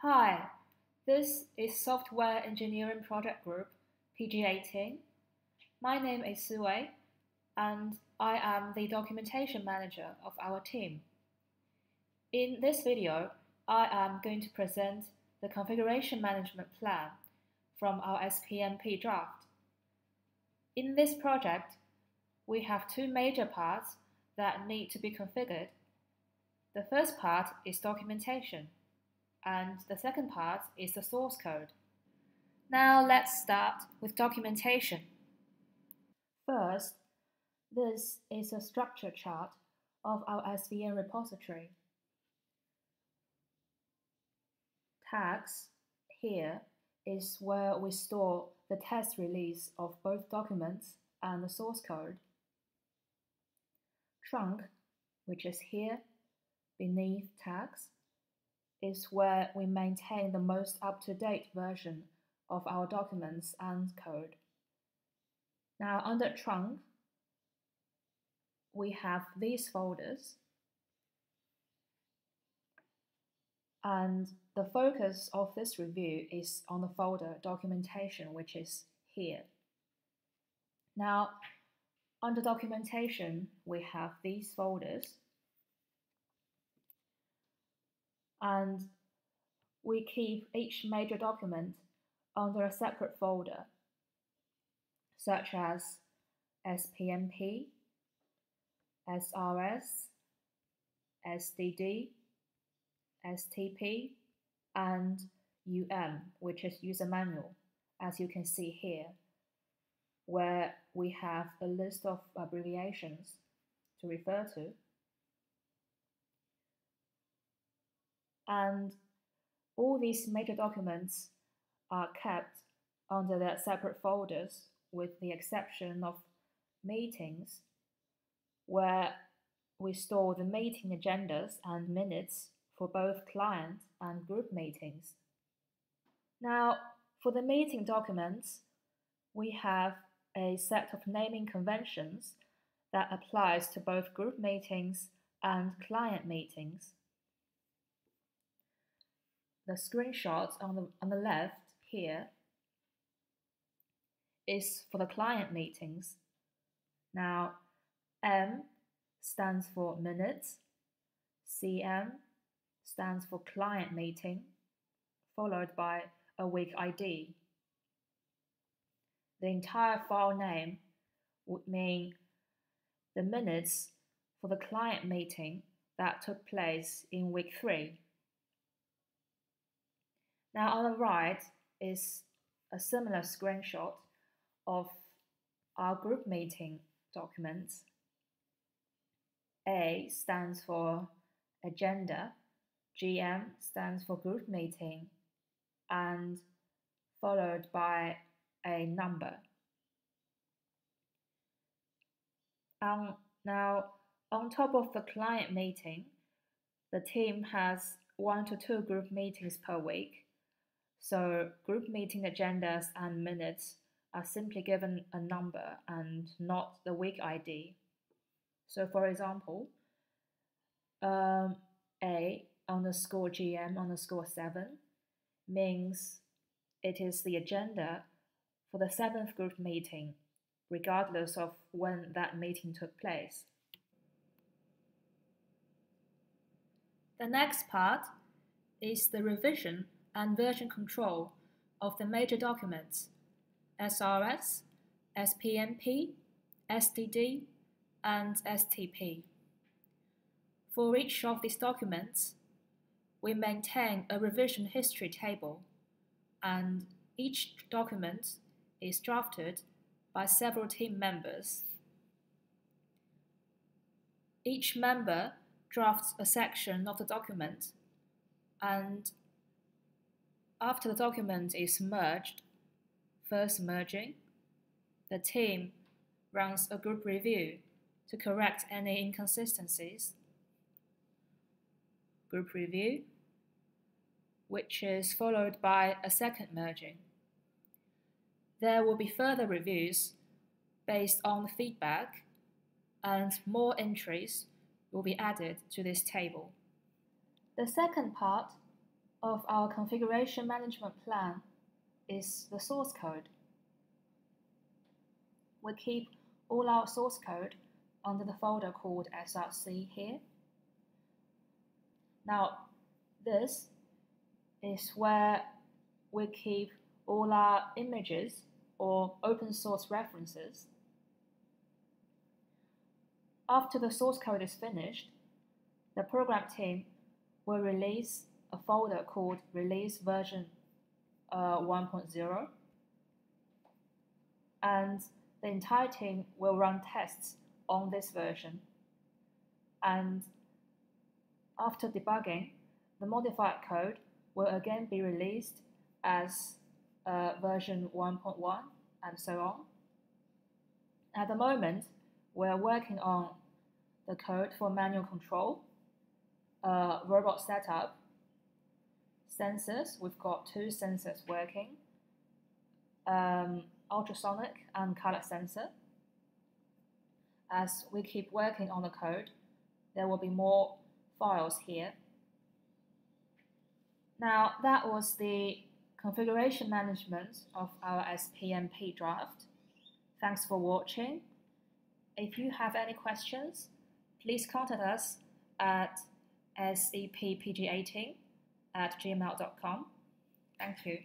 Hi, this is Software Engineering Project Group PG18. My name is Suwei, and I am the documentation manager of our team. In this video, I am going to present the configuration management plan from our SPMP draft. In this project, we have two major parts that need to be configured. The first part is documentation, and the second part is the source code. Now let's start with documentation. First, this is a structure chart of our SVN repository. Tags here is where we store the test release of both documents and the source code. Trunk, which is here beneath tags, is where we maintain the most up-to-date version of our documents and code. Now under trunk, we have these folders, and the focus of this review is on the folder documentation, which is here. Now under documentation, we have these folders, and we keep each major document under a separate folder, such as SPMP, SRS, SDD, STP, and which is user manual, as you can see here, where we have a list of abbreviations to refer to. And all these major documents are kept under their separate folders, with the exception of meetings, where we store the meeting agendas and minutes for both client and group meetings. Now, for the meeting documents, we have a set of naming conventions that applies to both group meetings and client meetings. The screenshot on the left here is for the client meetings. Now, M stands for minutes, CM stands for client meeting, followed by a week ID. The entire file name would mean the minutes for the client meeting that took place in week 3. Now on the right is a similar screenshot of our group meeting documents. A stands for agenda, GM stands for group meeting, and followed by a number. Now, on top of the client meeting, the team has 1 to 2 group meetings per week. So group meeting agendas and minutes are simply given a number and not the week ID. So for example, A_GM_7 means it is the agenda for the 7th group meeting, regardless of when that meeting took place. The next part is the revision and version control of the major documents, SRS, SPMP, SDD, and STP. For each of these documents, we maintain a revision history table, and each document is drafted by several team members. Each member drafts a section of the document, and after the document is merged, first merging, the team runs a group review to correct any inconsistencies. Group review, which is followed by a second merging. There will be further reviews based on the feedback, and more entries will be added to this table. The second part of our configuration management plan is the source code. We keep all our source code under the folder called src here. Now, this is where we keep all our images or open source references. After the source code is finished, the program team will release a folder called release version 1.0, and the entire team will run tests on this version. And after debugging, the modified code will again be released as version 1.1 and so on. At the moment, we're working on the code for manual control, robot setup, sensors. We've got 2 sensors working, ultrasonic and color sensor. As we keep working on the code, there will be more files here. Now, that was the configuration management of our SPMP draft. Thanks for watching. If you have any questions, please contact us at seppg18@gmail.com. Thank you.